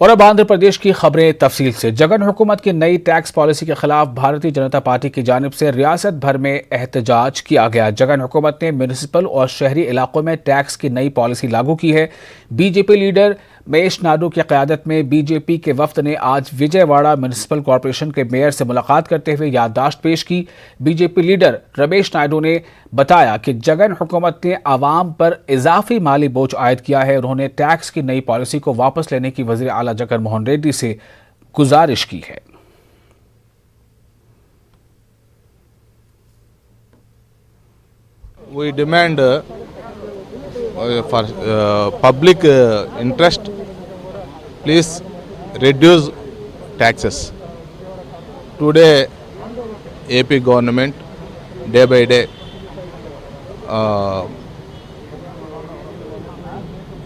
और अब आंध्र प्रदेश की खबरें तफसील से। जगन हुकूमत की नई टैक्स पॉलिसी के खिलाफ भारतीय जनता पार्टी की जानिब से रियासत भर में एहतजाज किया गया। जगन हुकूमत ने म्यूनिसिपल और शहरी इलाकों में टैक्स की नई पॉलिसी लागू की है। बीजेपी लीडर महेश नायडू की क़यादत में बीजेपी के वफ्द ने आज विजयवाड़ा म्यूनिसिपल कॉरपोरेशन के मेयर से मुलाकात करते हुए याददाश्त पेश की। बीजेपी लीडर रमेश नायडू ने बताया कि जगन हुकूमत ने आवाम पर इजाफी माली बोझ आयद किया है। उन्होंने टैक्स की नई पॉलिसी को वापस लेने की वज़ीर आला जगन मोहन रेड्डी से गुजारिश की है। We demand for public interest, please reduce taxes. Today, AP government day by day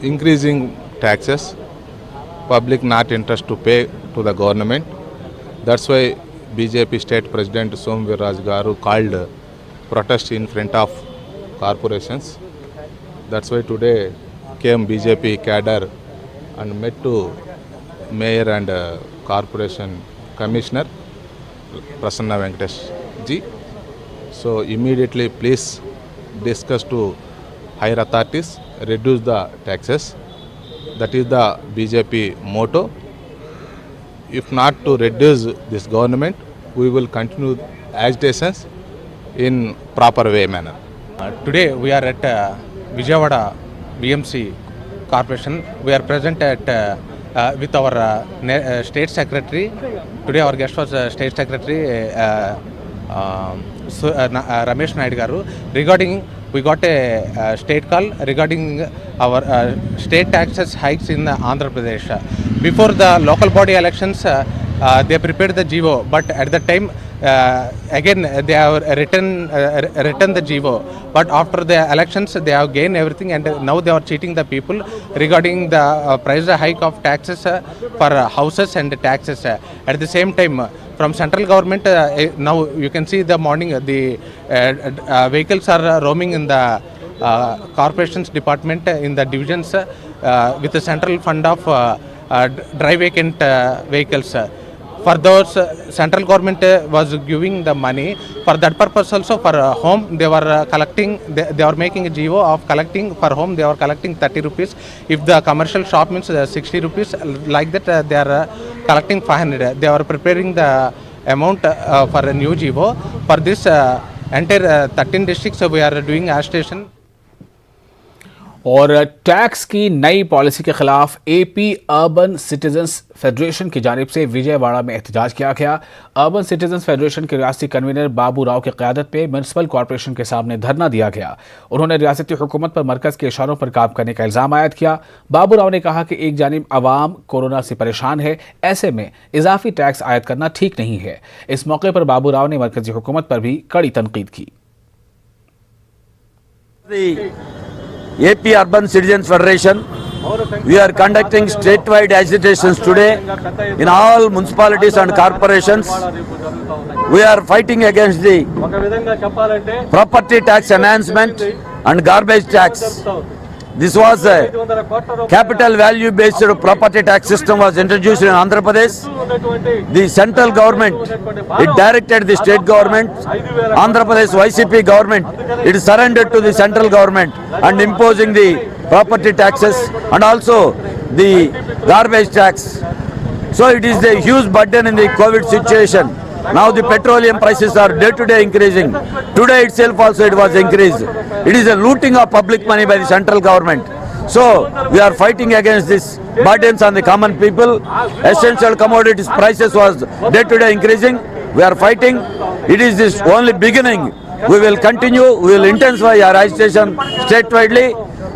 increasing taxes. Public not interest to pay to the government. That's why BJP State President Somvir Raj Garu called protest in front of corporations. That's why today came BJP cadre and met to Mayor and Corporation Commissioner Prasanna Venkatesh ji. So immediately please discuss to higher authorities, reduce the taxes. That is the BJP motto. If not to reduce this government, we will continue agitations in proper way manner. Today we are at Vijayawada BMC Corporation. We are present at with our State Secretary. Today our guest was State Secretary Ramesh Naidu garu. Regarding, we got a state call regarding our state taxes hikes in Andhra Pradesh. Before the local body elections, they prepared the GO, but at the time again they have written the GO. But after the elections, they have gained everything, and now they are cheating the people regarding the price hike of taxes for houses and taxes. At the same time, from central government, now you can see the morning the vehicles are roaming in the corporations department in the divisions with the central fund of dry vacant vehicles. For those, central government was giving the money. For that purpose also, for home, they were collecting, they are making a GO of collecting for home, they are collecting 30 rupees. If the commercial shop means 60 rupees, like that they are collecting 500. They are preparing the amount for a new GO. For this entire 13 districts, we are doing agitation. और tax की नई policy के खिलाफ AP urban citizens federation की जानिब से विजयवाड़ा में एहतजाज किया गया। अर्बन सिटीजन्स फेडरेशन के रियासती कन्वीनर बाबू राव की क़यादत में म्यूनिसिपल कॉरपोरेशन के सामने धरना दिया गया। उन्होंने रियासती हुकूमत पर मरकज़ के इशारों पर काम करने का इल्ज़ाम आयद किया। बाबू राव ने कहा कि एक जानिब अवाम कोरोना से परेशान है, ऐसे में इजाफी टैक्स आयद करना ठीक नहीं है। इस मौके पर बाबू राव ने मरकज़ी हुकूमत पर भी कड़ी तनकीद की। AP Urban Citizens Federation, we are conducting statewide agitations today in all municipalities and corporations. We are fighting against the property tax enhancement and garbage tax. This was a capital value based property tax system was introduced in Andhra Pradesh. The central government, it directed the state government. Andhra Pradesh YCP government, it surrendered to the central government and imposing the property taxes and also the garbage tax. So it is a huge burden in the COVID situation. Now the petroleum prices are day to day increasing. Today itself also it was increased. It is a looting of public money by the central government. So we are fighting against this burdens on the common people. Essential commodities prices was day to day increasing. We are fighting. It is this only beginning. We will continue. We will intensify our agitation statewidely.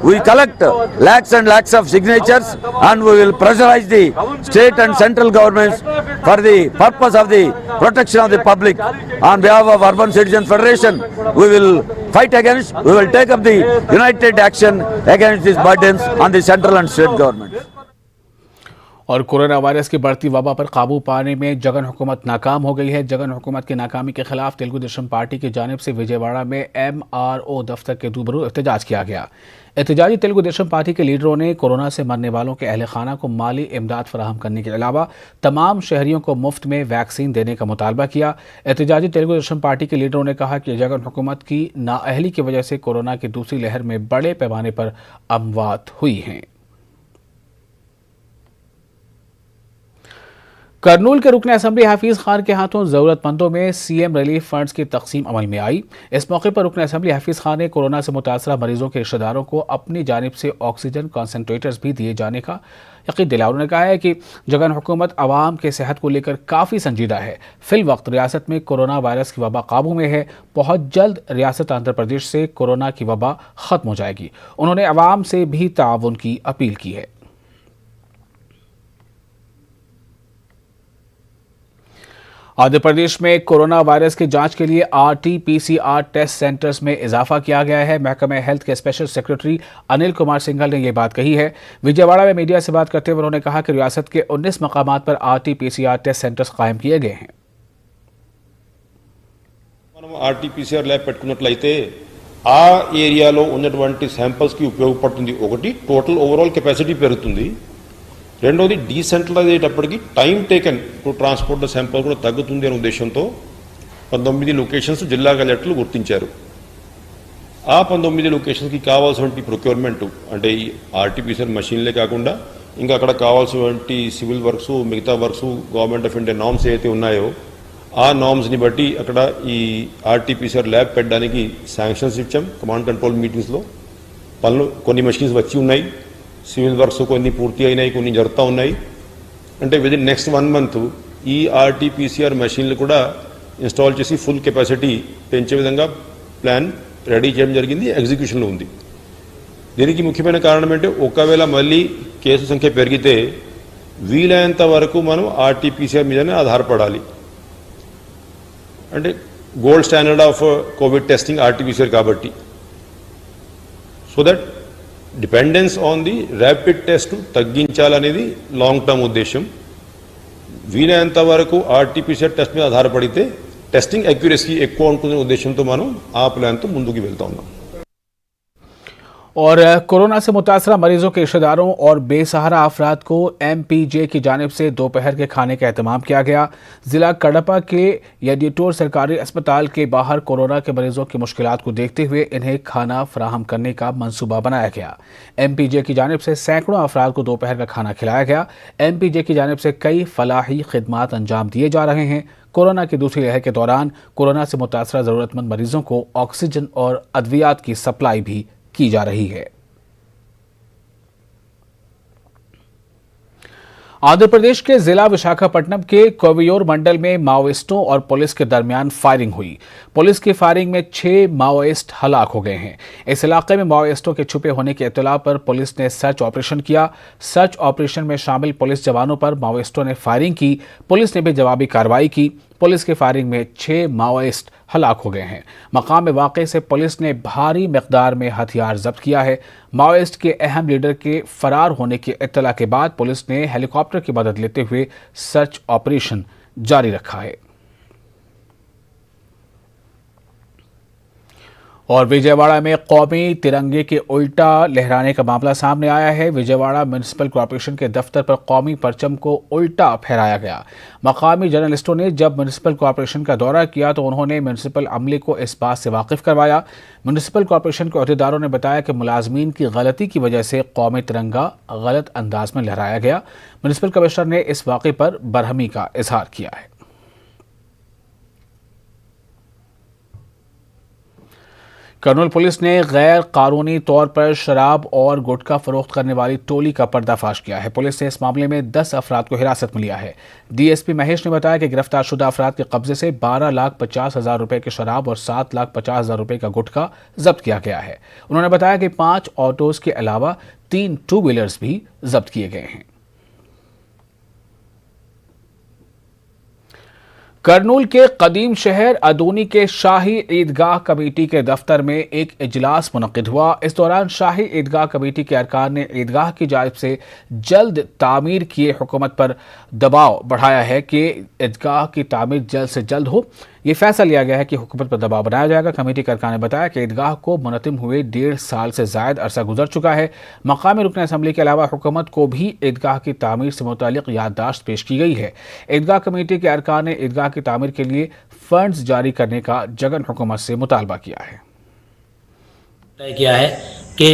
We collect lakhs and lakhs of signatures and we will pressurize the state and central governments for the purpose of the protection of the public. On behalf of Urban Citizens Federation, we will fight against, we will take up the united action against these burdens on the central and state government. और corona virus की बढ़ती वबा पर काबू पाने में जगन हुकूमत नाकाम हो गई है। जगन हुकूमत की नाकामी के खिलाफ तेलुगु देशम पार्टी की जानिब से विजयवाड़ा में MRO दफ्तर के रूबरू एहतजाज किया गया। एहतजाजी तेलुगु देशम पार्टी के लीडरों ने कोरोना से मरने वालों के अहल खाना को माली इमदाद फराहम करने के अलावा तमाम शहरियों को मुफ्त में वैक्सीन देने का मुतालबा किया। एहतजाजी तेलुगु देशम पार्टी के लीडरों ने कहा कि जगन हुकूमत की नाअहली की वजह से कोरोना की दूसरी लहर में बड़े पैमाने पर अमवात हुई हैं। करनूल के रुकन असम्बली हाफिज खान के हाथों जरूरतमंदों में सीएम रिलीफ फंड्स की तकसीम अमल में आई। इस मौके पर रुकन असम्बली हाफिज खान ने कोरोना से मुतासरा मरीजों के रिश्तेदारों को अपनी जानिब से ऑक्सीजन कॉन्सेंट्रेटर्स भी दिए जाने का यकीन दिलाया। उन्होंने कहा है कि जगन हुकूमत आवाम के सेहत को लेकर काफ़ी संजीदा है। फिल वक्त रियासत में कोरोना वायरस की वबा काबू में है। बहुत जल्द रियासत आंध्र प्रदेश से कोरोना की वबा ख़त्म हो जाएगी। उन्होंने आवाम से भी ताउन की अपील की है। आंध्र प्रदेश में कोरोना वायरस की जांच के लिए RT-PCR टेस्ट सेंटर्स में इजाफा किया गया है। महकमे हेल्थ के स्पेशल सेक्रेटरी अनिल कुमार सिंघल ने यह बात कही है। विजयवाड़ा में मीडिया से बात करते हुए उन्होंने कहा कि रियासत के 19 मकामात पर RT-PCR टेस्ट सेंटर्स कायम किए गए हैं। RT-PCR ల్యాబ్ పెట్టుకున్నట్లయితే ఆ ఏరియాలో ఉన్నటువంటి శాంపిల్స్ కి ఉపయోగపడుతుంది. ఒకటి టోటల్ ఓవరాల్ కెపాసిటీ పెరుగుతుంది. రెండోది డీసెంట్రలైజ్ అయ్యేటప్పటికి time taken to transport the sample కూడా తగ్గుతుంది అనే ఉద్దేశంతో 19 లొకేషన్స్ జిల్లా కలెక్టర్లు గుర్తించారు. ఆ 19 లొకేషన్స్కి కావాల్సినటువంటి ప్రొక్యూర్మెంట్ అంటే ఈ RT-PCR మెషిన్లే కాకుండా ఇంకా అక్కడ కావాల్సినటువంటి సివిల్ వర్క్స్ మిగతా works government of India norms ఏవైతే ఉన్నాయో ఆ నామ్స్ని బట్టి అక్కడ ఈ RT-PCR ల్యాబ్ పెట్టడానికి శాంక్షన్స్ ఇచ్చాం. కమాండ్ కంట్రోల్ మీటింగ్స్లో పనులు కొన్ని మెషిన్స్ వచ్చి ఉన్నాయి. సివిల్ వర్క్స్ కొన్ని పూర్తి అయినాయి, కొన్ని జరుగుతూ ఉన్నాయి. అంటే విదిన్ నెక్స్ట్ 1 మంత్ ఈ RT-PCR మెషిన్లు కూడా ఇన్స్టాల్ చేసి ఫుల్ కెపాసిటీ పెంచే విధంగా ప్లాన్ రెడీ చేయడం జరిగింది, ఎగ్జిక్యూషన్లో ఉంది. దీనికి ముఖ్యమైన కారణం అంటే ఒకవేళ మళ్ళీ కేసు సంఖ్య పెరిగితే వీలైనంత వరకు మనం RT-PCR మీదనే ఆధారపడాలి. అంటే gold standard of covid testing RT-PCR కాబట్టి so that dependence on the rapid test తగ్గించాలనేది లాంగ్ టర్మ్ ఉద్దేశం. వీలైనంత వరకు RT-PCR టెస్ట్ మీద ఆధారపడితే టెస్టింగ్ అక్యురసీ ఎక్కువ ఉంటుందనే ఉద్దేశంతో మనం ఆ ప్లాన్తో ముందుకు వెళ్తా ఉన్నాం. और कोरोना से मुतासरा मरीजों के रिश्तेदारों और बेसहारा अफराद को MPJ की जानिब से दोपहर के खाने का एहतमाम किया गया। ज़िला कडपा के यडिटोर सरकारी अस्पताल के बाहर कोरोना के मरीजों की मुश्किलात को देखते हुए इन्हें खाना फराहम करने का मंसूबा बनाया गया। MPJ की जानिब से सैकड़ों अफराद को दोपहर का खाना खिलाया गया। MPJ की जानिब से कई फलाही खिदमात अंजाम दिए जा रहे हैं। कोरोना की दूसरी लहर के दौरान कोरोना से मुतासरा ज़रूरतमंद मरीजों को ऑक्सीजन और अद्वियात की सप्लाई भी की जा रही है। आंध्र प्रदेश के जिला विशाखापट्टनम के कोवियोर मंडल में माओइस्टों और पुलिस के दरमियान फायरिंग हुई। पुलिस की फायरिंग में 6 माओइस्ट हलाक हो गए हैं। इस इलाके में माओइस्टों के छुपे होने की इत्तला पर पुलिस ने सर्च ऑपरेशन किया। सर्च ऑपरेशन में शामिल पुलिस जवानों पर माओइस्टों ने फायरिंग की। पुलिस ने भी जवाबी कार्रवाई की। पुलिस की फायरिंग में 6 माओइस्ट हलाक हो गए हैं। मकाम में वाक़े से पुलिस ने भारी मिक़दार में हथियार जब्त किया है। माओइस्ट के अहम लीडर के फरार होने की इत्तला के बाद पुलिस ने हेलीकॉप्टर की मदद लेते हुए सर्च ऑपरेशन जारी रखा है। और विजयवाड़ा में कौमी तिरंगे के उल्टा लहराने का मामला सामने आया है। विजयवाड़ा म्यूनिसिपल कॉर्पोरेशन के दफ्तर पर कौमी परचम को उल्टा फहराया गया। मकामी जर्नलिस्टों ने जब म्यूनिसिपल कॉर्पोरेशन का दौरा किया तो उन्होंने म्यूनिसिपल अमले को इस बात से वाकिफ करवाया। म्यूनिसिपल कॉर्पोरेशन के अहदेदारों ने बताया कि मुलाजमीन की गलती की वजह से कौमी तिरंगा गलत अंदाज में लहराया गया। म्यूनिसिपल कमिश्नर ने इस वाक़े पर बरहमी का इजहार किया है। करनूल पुलिस ने गैर कानूनी तौर पर शराब और गुटखा फरोख्त करने वाली टोली का पर्दाफाश किया है। पुलिस ने इस मामले में 10 अफराद को हिरासत में लिया है। DSP महेश ने बताया कि गिरफ्तार शुदा अफराद के कब्जे से 12,50,000 रुपए की शराब और 7,50,000 रुपए का गुटखा जब्त किया गया है। उन्होंने बताया कि 5 ऑटोज के अलावा 3 टू व्हीलर्स भी जब्त किए गए हैं। करनूल के कदीम शहर अदूनी के शाही ईदगाह कमेटी के दफ्तर में एक इजलास मुनक्किद हुआ। इस दौरान शाही ईदगाह कमेटी के अरकान ने ईदगाह की जानिब से जल्द तामीर किए हुकूमत पर दबाव बढ़ाया है कि ईदगाह की तामीर जल्द से जल्द हो। ये फैसला लिया गया है कि हुकूमत पर दबाव बनाया जाएगा। कमेटी के अरकान ने बताया कि ईदगाह को मुनतिम हुए 1.5 साल से ज़ायद अरसा गुजर चुका है। मकामी रुकन असम्बली के अलावा हुकूमत को भी ईदगाह की तामीर से मुतालिक याददाश्त पेश की गई है। ईदगाह कमेटी के अरकान ने ईदगाह की तामीर के लिए फंड्स जारी करने का जगन हुकूमत से मुतालबा किया है। तय किया है कि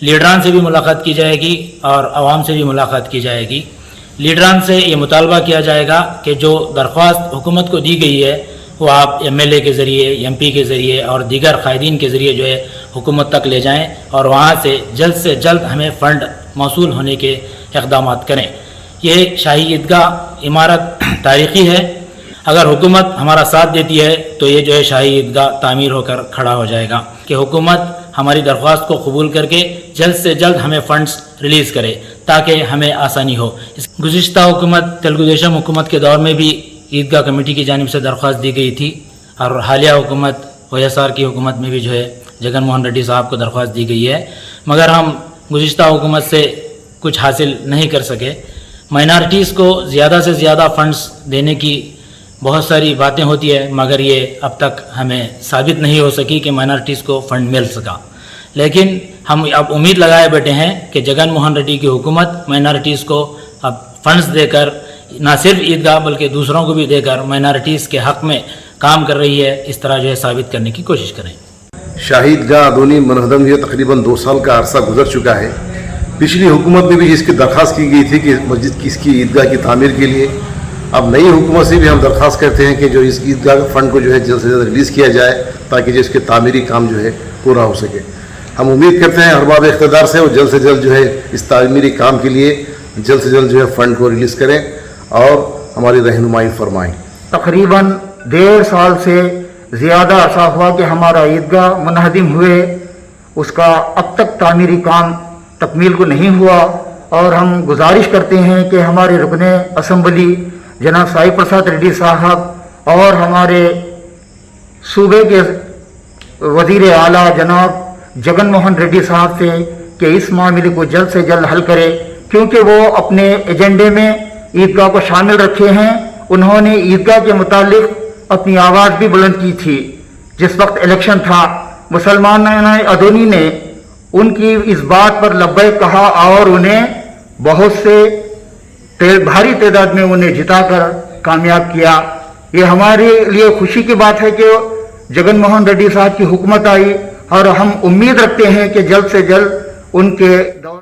लीडरान से भी मुलाकात की जाएगी और आवाम से भी मुलाकात की जाएगी। लीडरान से ये मुतालबा किया जाएगा कि जो दरख्वास्त हुकूमत को दी गई है वो आप MLA के ज़रिए, MP के ज़रिए और दीगर कायदीन के ज़रिए जो है हुकूमत तक ले जाएं और वहाँ से जल्द हमें फ़ंड मौसूल होने के इक़दाम करें। ये शाही ईदगाह इमारत तारीख़ी है। अगर हुकूमत हमारा साथ देती है तो ये जो है शाही ईदगाह तामीर होकर खड़ा हो जाएगा कि हुकूमत हमारी दरख्वास्त को कबूल करके जल्द से जल्द हमें फ़ंड्स रिलीज़ करे ताकि हमें आसानी हो। गुज़िश्ता हुकूमत तेलुगु देशम हुकूमत के दौर में भी ईदगाह कमेटी की जानिब से दरख्वास्त दी गई थी और हालिया हुकूमत YSR की हुकूमत में भी जो है जगन मोहन रेड्डी साहब को दरख्वास्त दी गई है, मगर हम गुज़िश्ता हुकूमत से कुछ हासिल नहीं कर सके। माइनॉरिटीज़ को ज़्यादा से ज़्यादा फ़ंड्स देने की बहुत सारी बातें होती है, मगर ये अब तक हमें साबित नहीं हो सकी कि माइनॉरिटीज़ को फ़ंड मिल सका। लेकिन हम अब उम्मीद लगाए बैठे हैं कि जगन मोहन रेड्डी की हुकूमत माइनॉरिटीज़ को अब फंड्स देकर न सिर्फ ईदगाह बल्कि दूसरों को भी देकर माइनॉरिटीज़ के हक़ में काम कर रही है। इस तरह जो है साबित करने की कोशिश करें। शाही ईदगाह अदोनी मनहदम हुए तकरीबन 2 साल का अरसा गुजर चुका है। पिछली हुकूमत में भी इसकी दरख्वास्त की गई थी कि मस्जिद की इसकी ईदगाह की तामीर के लिए। अब नई हुकूमत से भी हम दरख्वास्त करते हैं कि जो इस ईदगाह फंड को जो है जल्द से जल्द रिलीज़ किया जाए ताकि जो इसके तामीरी काम जो है पूरा हो सके। हम उम्मीद करते हैं अरबाब इख्तिदार से वो जल्द से जल्द जो है इस तामीरी काम के लिए जल्द से जल्द जो है फ़ंड को रिलीज़ करें और हमारी रहनुमाई फरमाएं। तकरीबन 1.5 साल से ज़्यादा अरसा हुआ कि हमारा ईदगाह मुनहदिम हुए, उसका अब तक तामीरी काम तकमील को नहीं हुआ और हम गुजारिश करते हैं कि हमारे रुकने असम्बली जनाब साई प्रसाद रेड्डी साहब और हमारे सूबे के वज़ीर आला जनाब जगन मोहन रेड्डी साहब से कि इस मामले को जल्द से जल्द हल करे, क्योंकि वो अपने एजेंडे में ईदगाह को शामिल रखे हैं। उन्होंने ईदगाह के मुतालिक अपनी आवाज़ भी बुलंद की थी। जिस वक्त इलेक्शन था मुसलमान अदोनी ने उनकी इस बात पर लब्बैक कहा और उन्हें बहुत से भारी तादाद में उन्हें जिताकर कामयाब किया। ये हमारे लिए खुशी की बात है कि जगन मोहन रेड्डी साहब की हुकूमत आई और हम उम्मीद रखते हैं कि जल्द से जल्द उनके दौर